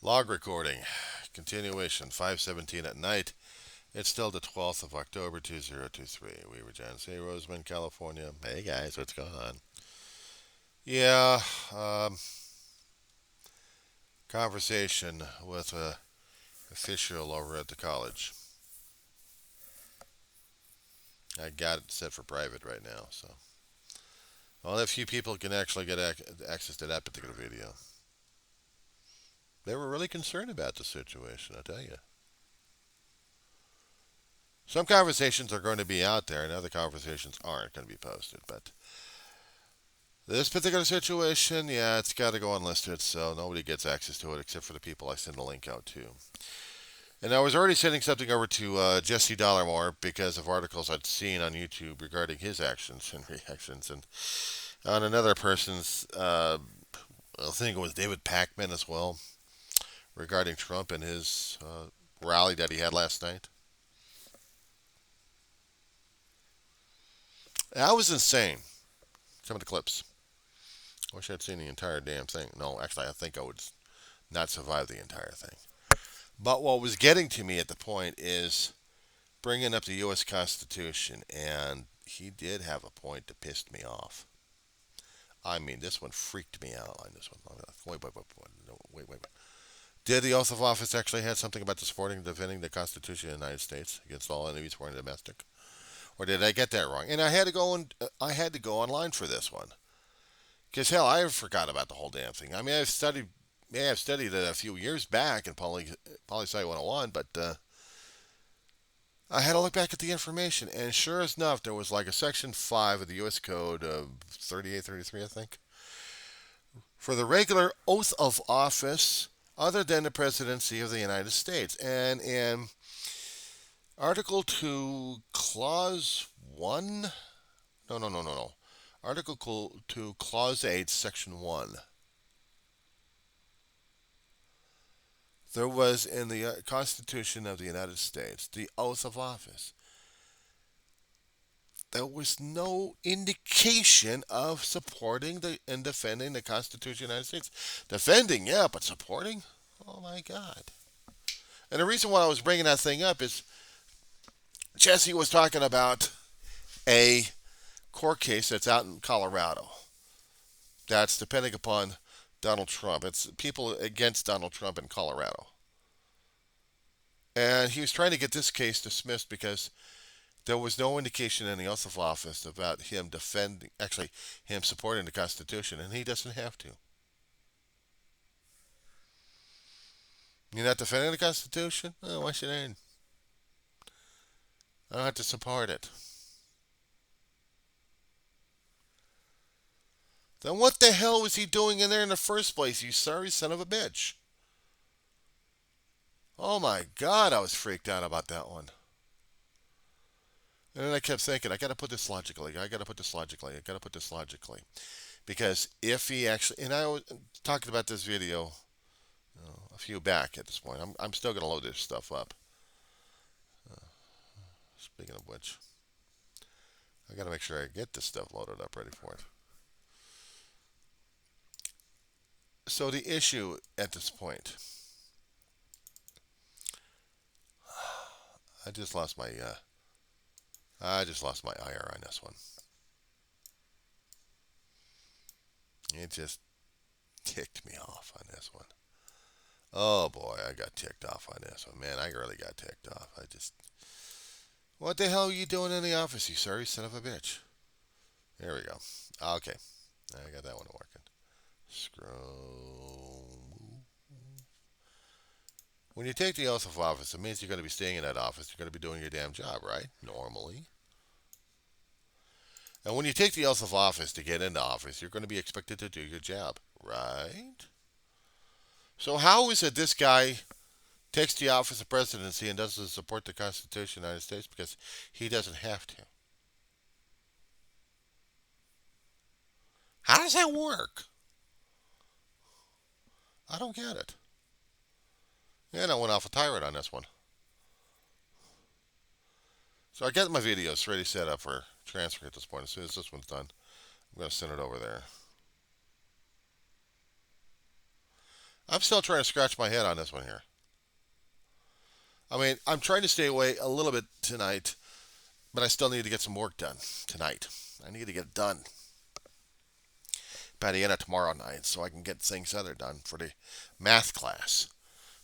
Log recording. Continuation 5:17 at night. It's still the 12th of October 2023. We were John C. Roseman, California. Hey guys, what's going on? Yeah, um, conversation with a official over at the college. I got it set for private right now, so only a few people can actually get access to that particular video. They were really concerned about the situation, I tell you. Some conversations are going to be out there, and other conversations aren't going to be posted. But this particular situation, yeah, it's got to go unlisted, so nobody gets access to it except for the people I send the link out to. And I was already sending something over to Jesse Dollarmore because of articles I'd seen on YouTube regarding his actions and reactions, and on another person's, I think it was David Pakman as well, regarding Trump and his rally that he had last night. That was insane. Some of the clips. I wish I'd seen the entire damn thing. No, actually, I think I would not survive the entire thing. But what was getting to me at the point is bringing up the U.S. Constitution, and he did have a point that pissed me off. I mean, this one freaked me out on this one. Wait. Did the oath of office actually have something about the supporting and defending the Constitution of the United States against all enemies, foreign and domestic? Or did I get that wrong? And I had to go online for this one. Because hell, I forgot about the whole damn thing. I mean, I've studied it a few years back in Poli Sci 101, but I had to look back at the information, and sure as enough, there was like a Section 5 of the U.S. Code of 3833, I think, for the regular oath of office other than the presidency of the United States. And in Article 2, Clause 1, no. Article 2, Clause 8, Section 1. There was in the Constitution of the United States the oath of office. There was no indication of supporting and defending the Constitution of the United States. Defending, yeah, but supporting? Oh my God. And the reason why I was bringing that thing up is Jesse was talking about a court case that's out in Colorado that's depending upon Donald Trump. It's people against Donald Trump in Colorado. And he was trying to get this case dismissed because there was no indication in the oath of office about him defending, actually, him supporting the Constitution, and he doesn't have to. You're not defending the Constitution? Oh, why should I? I don't have to support it. Then what the hell was he doing in there in the first place, you sorry son of a bitch? Oh my God, I was freaked out about that one. And then I kept thinking, I got to put this logically. I got to put this logically. I got to put this logically. Because if he actually, and I was talking about this video a few back at this point. I'm still going to load this stuff up. Speaking of which, I got to make sure I get this stuff loaded up ready for it. So the issue at this point, I just lost my ire on this one. It just ticked me off on this one. Oh boy, I got ticked off on this one, man. I really got ticked off. What the hell are you doing in the office, you sorry son of a bitch? There we go. Okay, I got that one working. Scroll. When you take the oath of office, it means you're going to be staying in that office. You're going to be doing your damn job, right? Normally. And when you take the oath of office to get into office, you're going to be expected to do your job, right? So how is it this guy takes the office of presidency and doesn't support the Constitution of the United States because he doesn't have to? How does that work? I don't get it. And I went off a tirade on this one. So I got my videos ready set up for transfer at this point. As soon as this one's done, I'm going to send it over there. I'm still trying to scratch my head on this one here. I mean, I'm trying to stay away a little bit tonight, but I still need to get some work done tonight. I need to get it done by the end of tomorrow night so I can get things other done for the math class,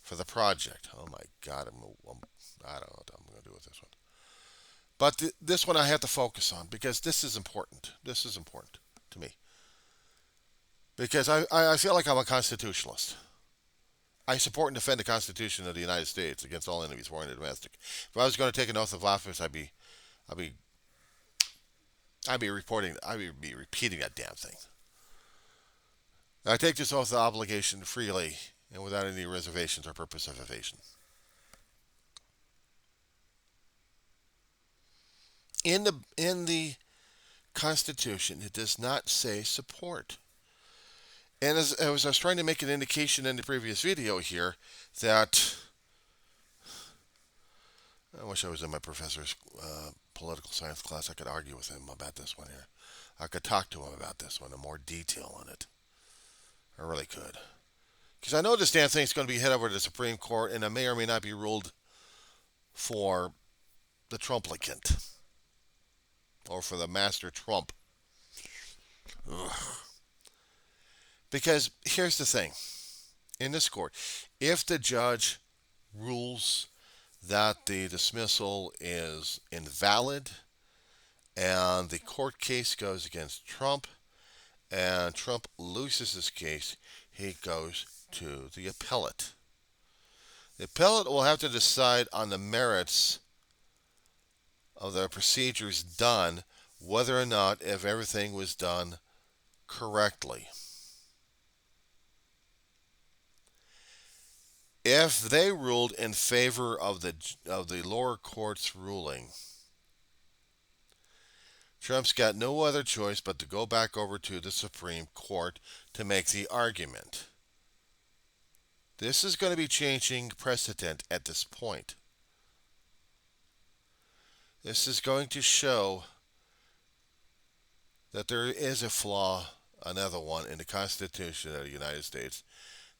for the project. Oh my God, I don't know what I'm going to do with this one. But this one I have to focus on because this is important. This is important to me. Because I feel like I'm a constitutionalist. I support and defend the Constitution of the United States against all enemies, foreign and domestic. If I was going to take an oath of office, I'd be, I'd be repeating that damn thing. I take this oath of obligation freely and without any reservations or purpose of evasion. In the Constitution, it does not say support. And as I was trying to make an indication in the previous video here, that I wish I was in my professor's political science class. I could argue with him about this one here. I could talk to him about this one in more detail on it. I really could. Because I know this damn thing's going to be headed over to the Supreme Court, and it may or may not be ruled for the Trumplicant or for the Master Trump. Ugh. Because here's the thing in this court, if the judge rules that the dismissal is invalid and the court case goes against Trump and Trump loses his case, he goes to the appellate. The appellate will have to decide on the merits of the procedures done, whether or not if everything was done correctly. If they ruled in favor of the lower court's ruling, Trump's got no other choice but to go back over to the Supreme Court to make the argument. This is going to be changing precedent at this point. This is going to show that there is a flaw, another one, in the Constitution of the United States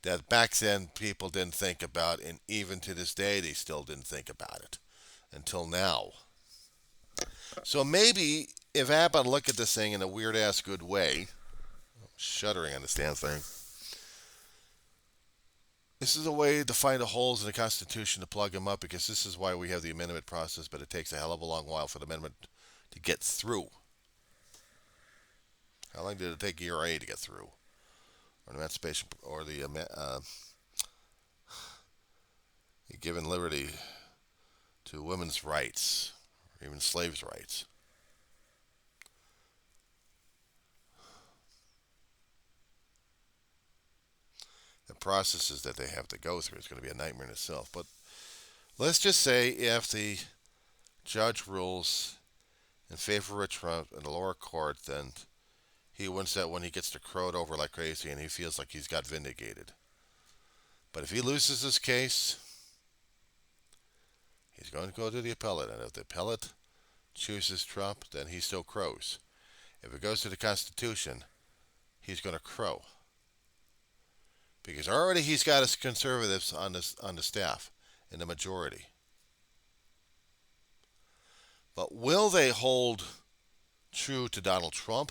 that back then people didn't think about, and even to this day they still didn't think about it until now. So maybe if I happen to look at this thing in a weird ass good way, I'm shuddering on this damn thing, this is a way to find the holes in the Constitution to plug them up, because this is why we have the amendment process, but it takes a hell of a long while for the amendment to get through. How long did it take ERA to get through? Or the emancipation, or the giving liberty to women's rights, or even slaves' rights. The processes that they have to go through is going to be a nightmare in itself. But let's just say if the judge rules in favor of Trump in the lower court, then he wins that when he gets to crow it over like crazy and he feels like he's got vindicated. But if he loses this case, he's going to go to the appellate. And if the appellate chooses Trump, then he still crows. If it goes to the Constitution, he's going to crow. Because already he's got his conservatives on the staff in the majority. But will they hold true to Donald Trump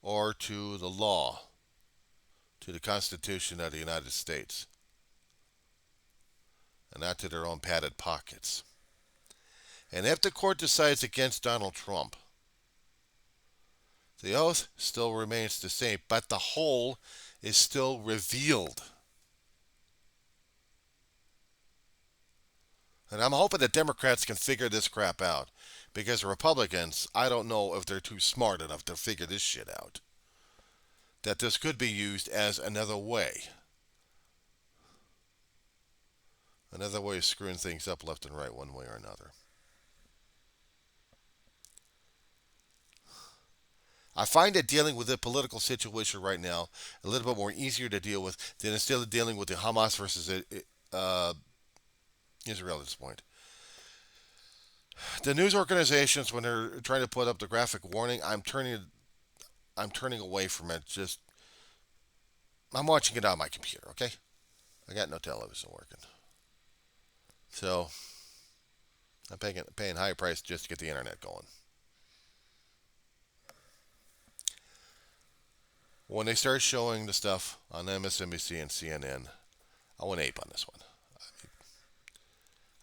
or to the law, to the Constitution of the United States, and not to their own padded pockets? And if the court decides against Donald Trump, the oath still remains the same, but the whole is still revealed. And I'm hoping that Democrats can figure this crap out, because Republicans, I don't know if they're too smart enough to figure this shit out. That this could be used as another way. Another way of screwing things up left and right, one way or another. I find that dealing with the political situation right now a little bit more easier to deal with than instead of dealing with the Hamas versus Israel at this point. The news organizations, when they're trying to put up the graphic warning, I'm turning away from it. I'm watching it on my computer, okay? I got no television working. So I'm paying high price just to get the internet going. When they started showing the stuff on MSNBC and CNN, I went ape on this one.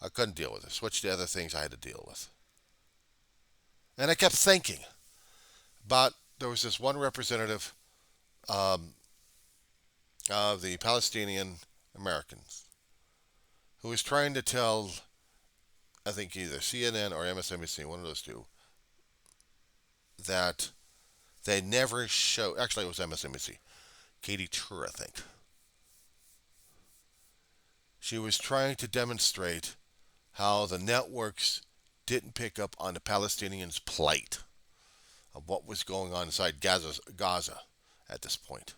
I couldn't deal with it. Switched to other things I had to deal with. And I kept thinking about there was this one representative um, of the Palestinian Americans who was trying to tell, I think either CNN or MSNBC, one of those two, that they never show. Actually, it was MSNBC. Katie Tur, I think. She was trying to demonstrate how the networks didn't pick up on the Palestinians' plight of what was going on inside Gaza at this point.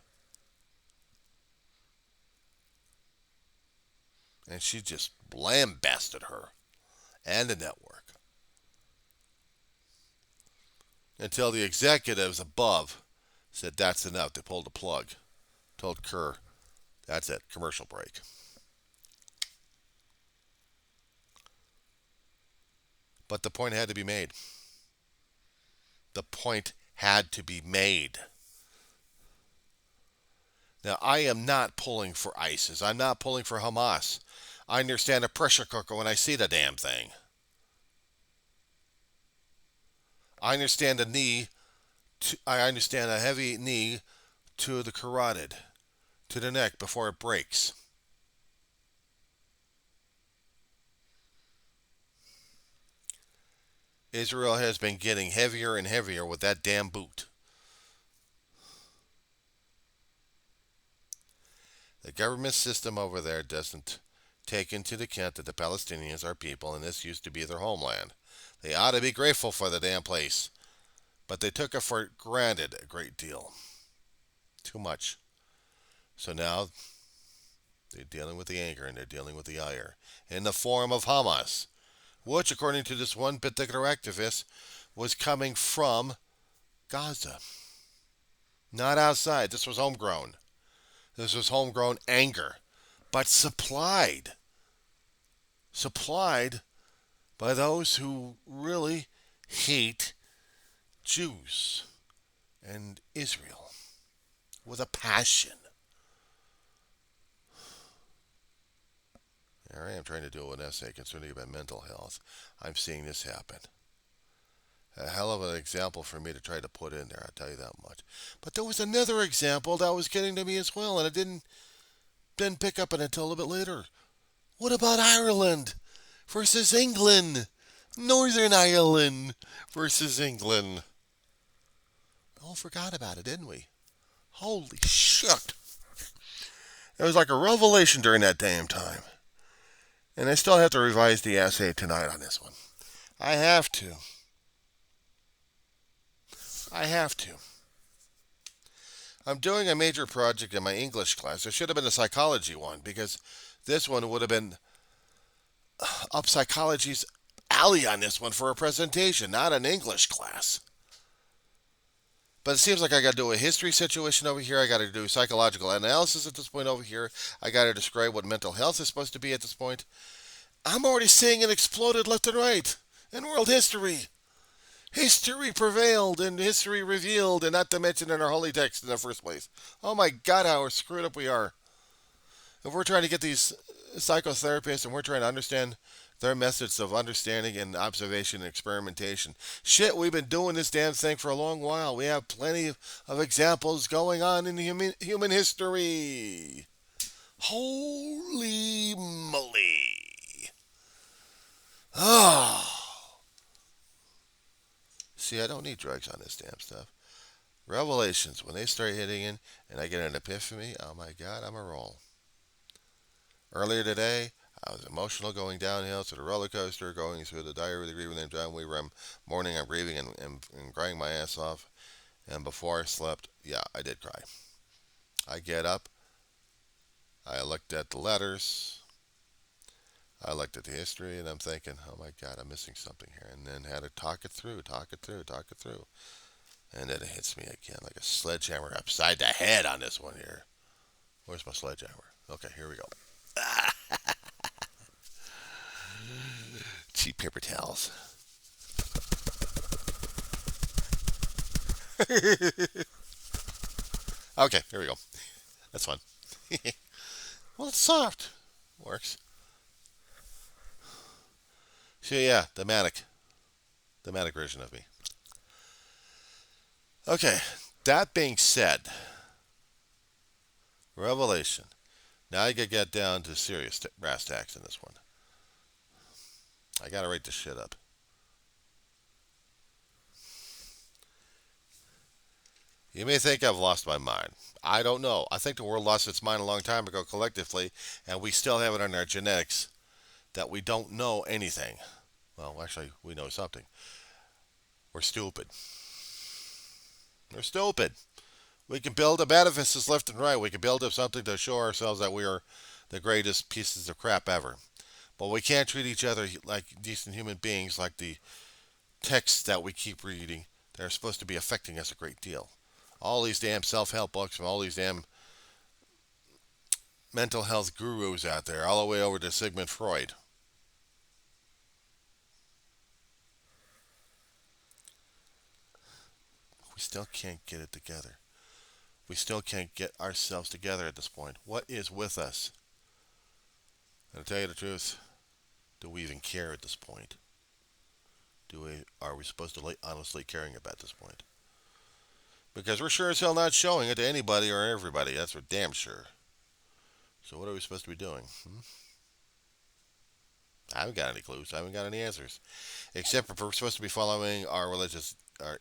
And she just lambasted her and the network until the executives above said that's enough. They pulled the plug. Told Kerr, that's it, commercial break. But the point had to be made. The point had to be made. Now, I am not pulling for ISIS. I'm not pulling for Hamas. I understand a pressure cooker when I see the damn thing. I understand I understand a heavy knee to the carotid, to the neck before it breaks. Israel has been getting heavier and heavier with that damn boot. The government system over there doesn't take into account that the Palestinians are people and this used to be their homeland. They ought to be grateful for the damn place. But they took it for granted a great deal. Too much. So now they're dealing with the anger and they're dealing with the ire in the form of Hamas, which, according to this one particular activist, was coming from Gaza. Not outside. This was homegrown. This was homegrown anger, but supplied by those who really hate Jews and Israel with a passion. Here I am trying to do an essay concerning about mental health. I'm seeing this happen. A hell of an example for me to try to put in there, I'll tell you that much. But there was another example that was getting to me as well, and I didn't pick up it until a little bit later. What about Ireland versus England? Northern Ireland versus England. All forgot about it, didn't we? Holy shit. It was like a revelation during that damn time. And I still have to revise the essay tonight on this one. I have to. I'm doing a major project in my English class. It should have been a psychology one because this one would have been up psychology's alley on this one for a presentation, not an English class. But it seems like I got to do a history situation over here. I got to do psychological analysis at this point over here. I got to describe what mental health is supposed to be at this point. I'm already seeing it exploded left and right in world history. History prevailed and history revealed, and not to mention in our holy text in the first place. Oh my God, how screwed up we are. If we're trying to get these psychotherapists and we're trying to understand their methods of understanding and observation and experimentation. Shit, we've been doing this damn thing for a long while. We have plenty of examples going on in human history. Holy moly. Oh. See, I don't need drugs on this damn stuff. Revelations, when they start hitting in and I get an epiphany, oh my God, I'm a roll. Earlier today, I was emotional going downhill to the roller coaster, going through the diary of the grieving named John Weaver. Morning, I'm grieving and crying my ass off. And before I slept, yeah, I did cry. I get up. I looked at the letters. I looked at the history, and I'm thinking, oh my God, I'm missing something here. And then had to talk it through. And then it hits me again like a sledgehammer upside the head on this one here. Where's my sledgehammer? Okay, here we go. cheap paper towels. Okay, here we go. That's fun. Well, it's soft. Works. So yeah, the manic version of me. Okay, that being said, Revelation. Now I gotta get down to serious brass tacks in this one. I gotta write this shit up. You may think I've lost my mind. I don't know. I think the world lost its mind a long time ago collectively, and we still have it in our genetics that we don't know anything. Well, actually, we know something. We're stupid. We're stupid. We can build up edifices left and right. We can build up something to show ourselves that we are the greatest pieces of crap ever. But we can't treat each other like decent human beings, like the texts that we keep reading that are supposed to be affecting us a great deal. All these damn self-help books from all these damn mental health gurus out there, all the way over to Sigmund Freud. We still can't get it together. We still can't get ourselves together at this point. What is with us? And to tell you the truth, do we even care at this point? Are we supposed to honestly caring about this point? Because we're sure as hell not showing it to anybody or everybody. That's for damn sure. So what are we supposed to be doing? I haven't got any clues. I haven't got any answers. Except for we're supposed to be following our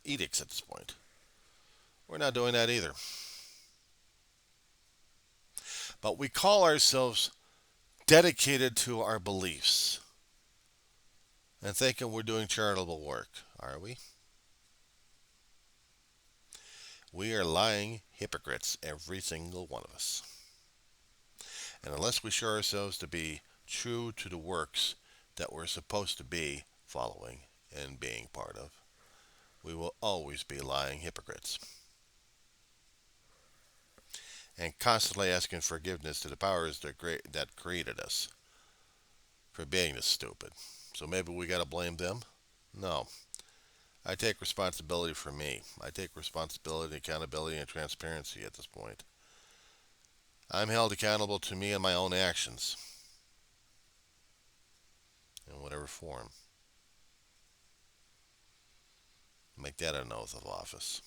edicts at this point. We're not doing that either. But we call ourselves dedicated to our beliefs and thinking we're doing charitable work. Are we? We are lying hypocrites, every single one of us. And unless we show ourselves to be true to the works that we're supposed to be following and being part of, we will always be lying hypocrites. And constantly asking forgiveness to the powers that created us for being this stupid. So maybe we got to blame them? No. I take responsibility for me. I take responsibility, accountability, and transparency at this point. I'm held accountable to me and my own actions in whatever form. Make that an oath of office.